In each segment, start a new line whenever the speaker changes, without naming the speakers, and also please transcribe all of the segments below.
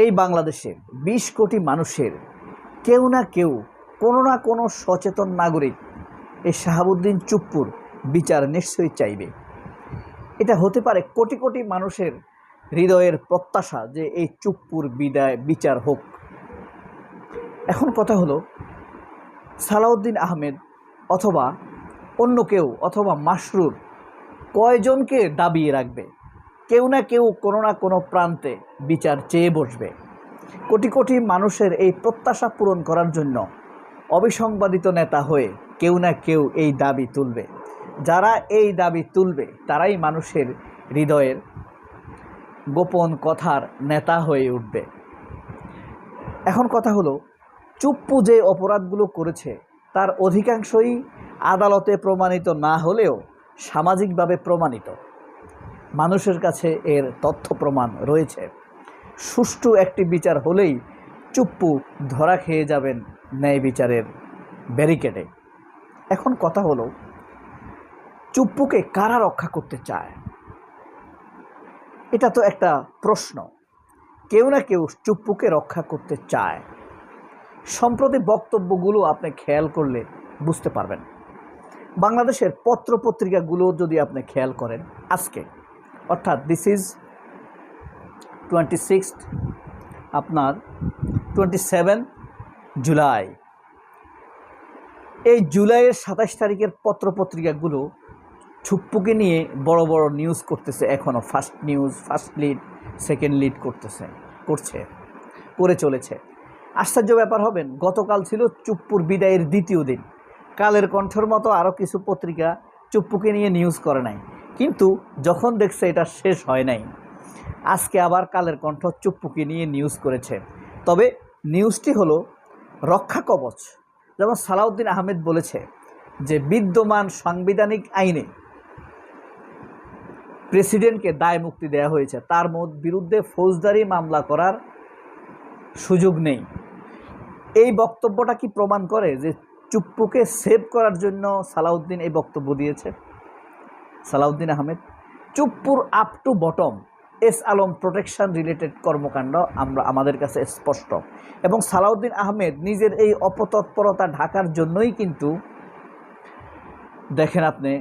এই বাংলাদেশের ২০ কোটি মানুষের কেউ না কেউ, কোনো না কোনো সচেতন নাগরিক এই শাহাবুদ্দিন চুপ্পুর বিচার নিশ্চয়ই চাইবে। এটা হতে পারে কোটি কোটি মানুষের হৃদয়ের প্রত্যাশা যে এই চুপ্পুর বিচার হোক। এখন কথা হলো, সালাউদ্দিন আহমেদ অথবা অন্য কেউ অথবা মাসরুর কয়জনকে দাবিয়ে রাখবে? কেউ না কেউ কোনো না কোনো প্রান্তে বিচার চেয়ে বসবে। কোটি কোটি মানুষের এই প্রত্যাশা পূরণ করার জন্য অবিসংবাদিত নেতা হয়ে কেউ না কেউ এই দাবি তুলবে। যারা এই দাবি তুলবে তারাই মানুষের হৃদয়ের গোপন কথার নেতা হয়ে উঠবে। এখন কথা হলো, চুপ্পু যে অপরাধগুলো করেছে তার অধিকাংশই আদালতে প্রমাণিত না হলেও সামাজিকভাবে প্রমাণিত। মানুষের কাছে এর তথ্য প্রমাণ রয়েছে। সুষ্ঠু একটি বিচার হলেই চুপ্পু ধরা খেয়ে যাবেন ন্যায় বিচারের ব্যারিকেডে। এখন কথা হলো, চুপ্পুকে কারা রক্ষা করতে চায়? এটা তো একটা প্রশ্ন। কেউ না কেউ চুপ্পুকে রক্ষা করতে চায়। সম্প্রতি বক্তব্যগুলো আপনি খেয়াল করলে বুঝতে পারবেন। বাংলাদেশের পত্রপত্রিকাগুলো যদি আপনি খেয়াল করেন, আজকে অর্থাৎ দিস ইজ 27 জুলাই, এই জুলাইয়ের 27 তারিখের পত্রপত্রিকাগুলো চুপ্পুকে নিয়ে বড় বড় নিউজ করতেছে। এখনও first news, first lead, second lead করে চলেছে। আশ্চর্য ব্যাপার হবেন, গতকাল ছিল চুপ্পুর বিদায়ের দ্বিতীয় দিন। কালের কণ্ঠের মতো আরও কিছু পত্রিকা চুপ্পুকে নিয়ে নিউজ করে নাই, কিন্তু যখন দেখছে এটা শেষ হয় নাই, আজকে আবার কালের কণ্ঠ চুপ্পুকে নিয়ে নিউজ করেছে। তবে নিউজটি হলো রক্ষা কবচ। যেমন সালাউদ্দিন আহমেদ বলেছে যে বিদ্যমান সাংবিধানিক আইনে প্রেসিডেন্টকে দায় মুক্তি দেওয়া হয়েছে, তার বিরুদ্ধে ফৌজদারি মামলা করার সুযোগ নেই। এই বক্তব্যটা কি প্রমাণ করে যে চুপ্পুকে সেভ করার জন্য সালাউদ্দিন এই বক্তব্য দিয়েছে? সালাউদ্দিন আহমেদ চুপ্পুর up to bottom S Alam protection related কর্মকাণ্ড আমাদের কাছে স্পষ্ট। এবং সালাউদ্দিন আহমেদ নিজের এই অপতৎপরতা ঢাকার জন্যই কিন্তু দেখেন আপনি,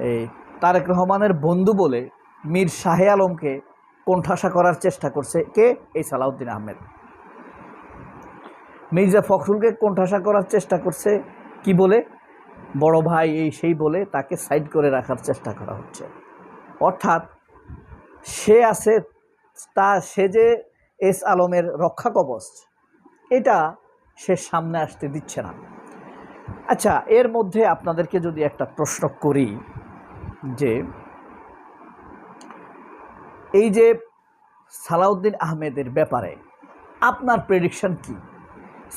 এই তারেক রহমানের বন্ধু বলে মীর শাহে আলমকে কোণঠাসা করার চেষ্টা করছে কে? এই সালাউদ্দিন আহমেদ। মির্জা ফখরুলকে কোণঠাসা করার চেষ্টা করছে কি বলে? বড় ভাই এই সেই বলে তাকে সাইড করে রাখার চেষ্টা করা হচ্ছে। অর্থাৎ সে যে এস আলমের রক্ষা কবচ, এটা সে সামনে আসতে দিচ্ছে না। আচ্ছা, এর মধ্যে আপনাদেরকে যদি একটা প্রশ্ন করি যে এই যে সালাউদ্দিন আহমেদের ব্যাপারে আপনার প্রেডিকশন কি?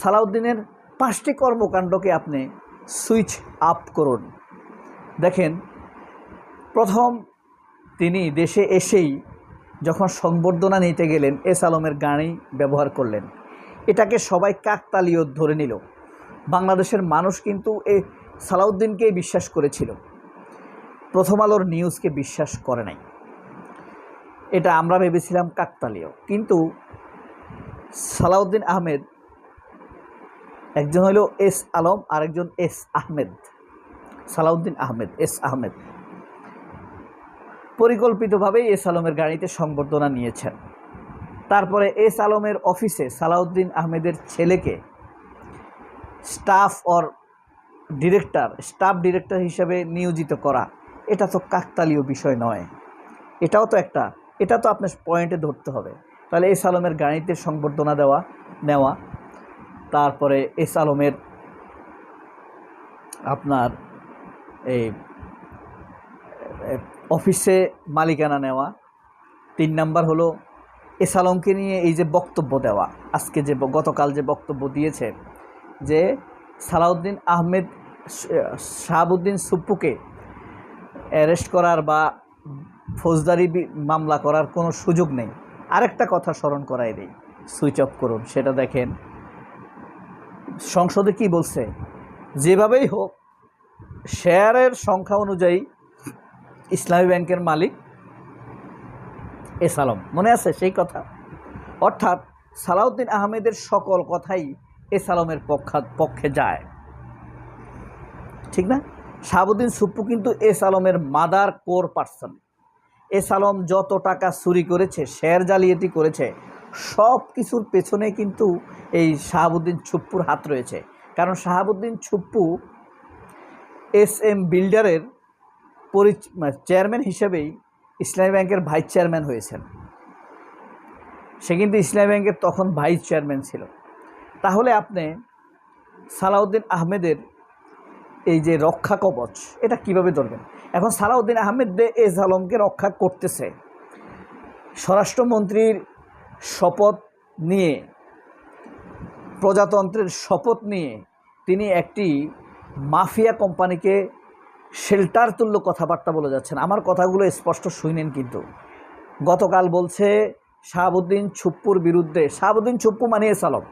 সালাউদ্দিনের 5টি কর্মকাণ্ডকে আপনি সুইচ আপ করুন। দেখেন, প্রথম তিনি দেশে এসেই যখন সংবর্ধনা নিতে গেলেন এস আলমের গাড়ি ব্যবহার করলেন। এটাকে সবাই কাকতালীয় ধরে নিল। বাংলাদেশের মানুষ কিন্তু এই সালাউদ্দিনকেই বিশ্বাস করেছিল, প্রথম আলোর নিউজকে বিশ্বাস করে নাই। এটা আমরা ভেবেছিলাম কাকতালীয়, কিন্তু সালাউদ্দিন আহমেদ, একজন হলো এস আলম আর একজন এস আহমেদ, সালাউদ্দিন আহমেদ, এস আহমেদ পরিকল্পিতভাবেই এস আলমের গাড়িতে সংবর্ধনা নিয়েছেন। তারপরে এস আলমের অফিসে সালাউদ্দিন আহমেদের ছেলেকে স্টাফ ডিরেক্টর হিসেবে নিয়োজিত করা, এটা তো কাকতালীয় বিষয় নয়। এটা তো আপনার পয়েন্টে ধরতে হবে। তাহলে এস আলমের গাড়িতে সংবর্ধনা নেওয়া, তারপরে এস আলমের আপনার এই অফিসে মালিকানা নেওয়া। 3 নাম্বার হলো এস আলমকে নিয়ে এই যে বক্তব্য দেওয়া, আজকে যে গতকাল যে বক্তব্য দিয়েছে যে সালাউদ্দিন আহমেদ শাহাবুদ্দিন চুপ্পুকে অ্যারেস্ট করার বা ফৌজদারি মামলা করার কোনো সুযোগ নেই। আরেকটা কথা স্মরণ করাই দিই, সুইচ অফ করুন, সেটা দেখেন সংসদে কি বলছে। যেভাবেই হোক শেয়ারের সংখ্যা অনুযায়ী ইসলামী ব্যাংকের মালিক এস আলম, মনে আছে সেই কথা? অর্থাৎ সালাউদ্দিন আহমেদের সকল কথাই এস আলমের পক্ষে যায়, ঠিক না? শাহাবুদ্দিন সুপ্পু কিন্তু এস আলমের mother core person. S Alam যত টাকা চুরি করেছে, শেয়ার জালিয়াতি করেছে, সব কিছুর পেছনে কিন্তু এই শাহাবুদ্দিন সুপ্পুর হাত রয়েছে। কারণ শাহাবুদ্দিন সুপ্পু SM বিল্ডারের চেয়ারম্যান হিসেবেই ইসলামী ব্যাংকের ভাইস চেয়ারম্যান হয়েছেন। সে কিন্তু ইসলামী ব্যাংকের তখন ভাইস চেয়ারম্যান ছিল। তাহলে আপনি সালাউদ্দিন আহমেদের এই যে রক্ষা কবচ, এটা কিভাবে ধরবেন? এখন সালাউদ্দিন আহমেদ এস আলমকে রক্ষা করতেছে, স্বরাষ্ট্রমন্ত্রীর শপথ নিয়ে, প্রজাতন্ত্রের শপথ নিয়ে তিনি একটি মাফিয়া কোম্পানিকে শেল্টার তুল্য কথাবার্তা বলে যাচ্ছেন। আমার কথাগুলো স্পষ্ট শুনেন। কিন্তু গতকাল বলছে শাহাবুদ্দিন সুপ্পুর বিরুদ্ধে, শাহাবুদ্দিন সুপ্পু মানে এস আলম,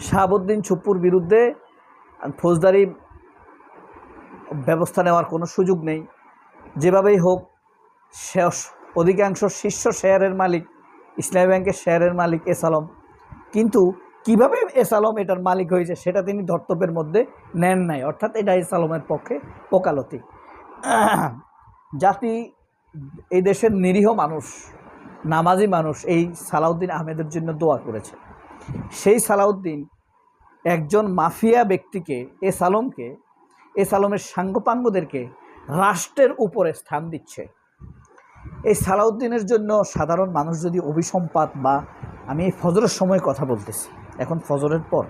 শাহাবুদ্দিন সুপ্পুর বিরুদ্ধে ফৌজদারি ব্যবস্থা নেওয়ার কোনো সুযোগ নেই। যেভাবেই হোক, অধিকাংশ শীর্ষ শেয়ারের মালিক, ইসলামী ব্যাংকের শেয়ারের মালিক এস আলম। কিন্তু কীভাবে এস আলম এটার মালিক হয়েছে সেটা তিনি ধর্তব্যের মধ্যে নেন নাই। অর্থাৎ এটা এস আলমের পক্ষে ওকালতি। জাতি, এই দেশের নিরীহ মানুষ, নামাজি মানুষ এই সালাউদ্দিন আহমেদের জন্য দোয়া করেছে। সেই সালাউদ্দিন একজন মাফিয়া ব্যক্তিকে, এস আলমকে, এস আলমের সাঙ্গপাঙ্গদেরকে রাষ্ট্রের উপরে স্থান দিচ্ছে। এই সালাউদ্দিনের জন্য সাধারণ মানুষ যদি অভিসম্পাত, বা আমি এই ফজরের সময় কথা বলতেছি, এখন ফজরের পর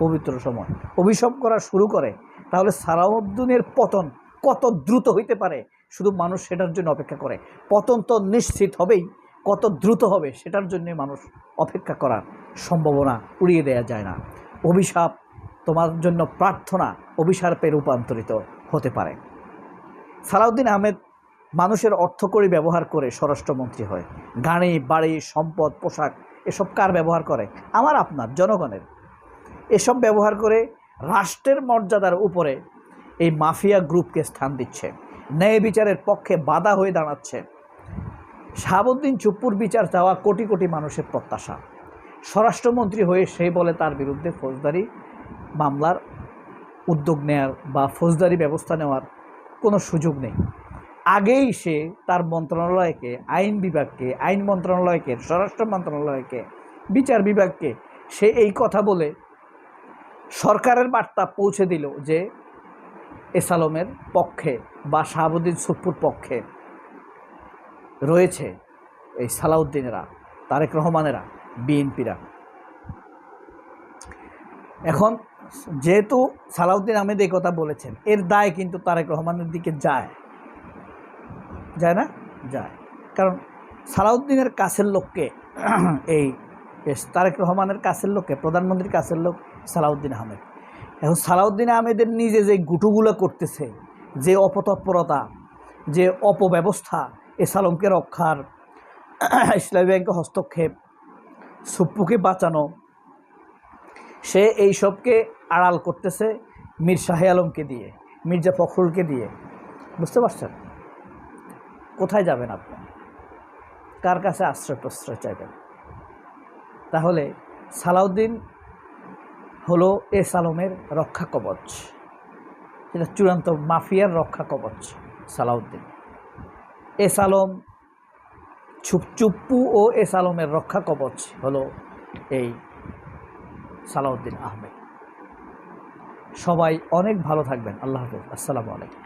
পবিত্র সময়, অভিশপ করা শুরু করে, তাহলে সালাউদ্দিনের পতন কত দ্রুত হইতে পারে শুধু মানুষ সেটার জন্য অপেক্ষা করে। পতন তো নিশ্চিত হবেই, কত দ্রুত হবে সেটার জন্য মানুষ অপেক্ষা করার সম্ভাবনা উড়িয়ে দেওয়া যায় না। অভিশাপ তোমার জন্য প্রার্থনা অভিশাপে রূপান্তরিত হতে পারে। সালাউদ্দিন আহমেদ মানুষের অর্থকড়ি ব্যবহার করে স্বরাষ্ট্রমন্ত্রী হয়। গাড়ি, বাড়ি, সম্পদ, পোশাক, এসব কার ব্যবহার করে? আমার, আপনার, জনগণের। এসব ব্যবহার করে রাষ্ট্রের মর্যাদার উপরে এই মাফিয়া গ্রুপকে স্থান দিচ্ছে, ন্যায় বিচারের পক্ষে বাধা হয়ে দাঁড়াচ্ছে। শাহাবুদ্দিন সুপ্পুর বিচার চাওয়া কোটি কোটি মানুষের প্রত্যাশা। স্বরাষ্ট্রমন্ত্রী হয়ে সে বলে তার বিরুদ্ধে ফৌজদারি মামলার উদ্যোগ নেওয়ার বা ফৌজদারি ব্যবস্থা নেওয়ার কোনো সুযোগ নেই। আগেই সে তার মন্ত্রণালয়কে, আইন বিভাগকে, আইন মন্ত্রণালয়কে, স্বরাষ্ট্র মন্ত্রণালয়কে, বিচার বিভাগকে সে এই কথা বলে সরকারের বার্তা পৌঁছে দিল যে এস আলমের পক্ষে বা শাহাবুদ্দিন সুপ্পুর পক্ষে রয়েছে এই সালাউদ্দিনেরা, তারেক রহমানেরা, বিএনপিরা। এখন যেহেতু সালাউদ্দিন আহমেদ এই কথা বলেছেন, এর দায় কিন্তু তারেক রহমানের দিকে যায় না? যায়। কারণ সালাউদ্দিনের কাছের লোককে, এই তারেক রহমানের কাছের লোককে, প্রধানমন্ত্রীর কাছের লোক সালাউদ্দিন আহমেদ। এখন সালাউদ্দিন আহমেদের নিজে যে গুটুগুলো করতেছে, যে অপতৎপরতা, যে অপব্যবস্থা, এস আলমকে রক্ষার, ইসলামী ব্যাংকে হস্তক্ষেপ, সুপ্পুকে বাঁচানো, সে এই সবকে আড়াল করতেছে মীর শাহে আলমকে দিয়ে, মির্জা ফখরুলকে দিয়ে। বুঝতে পারছেন? কোথায় যাবেন আপনি? কার কাছে আশ্রয় প্রশ্রয় চাইবেন? তাহলে সালাউদ্দিন হলো এস আলমের রক্ষা কবচ, সেটা চূড়ান্ত মাফিয়ার রক্ষা কবচ সালাউদ্দিন। এস আলম, চুপ্পু ও এস আলমের রক্ষা কবচ হলো এই সালাউদ্দিন আহমেদ। সবাই অনেক ভালো থাকবেন। আল্লাহ হাফেজ। আসসালামু আলাইকুম।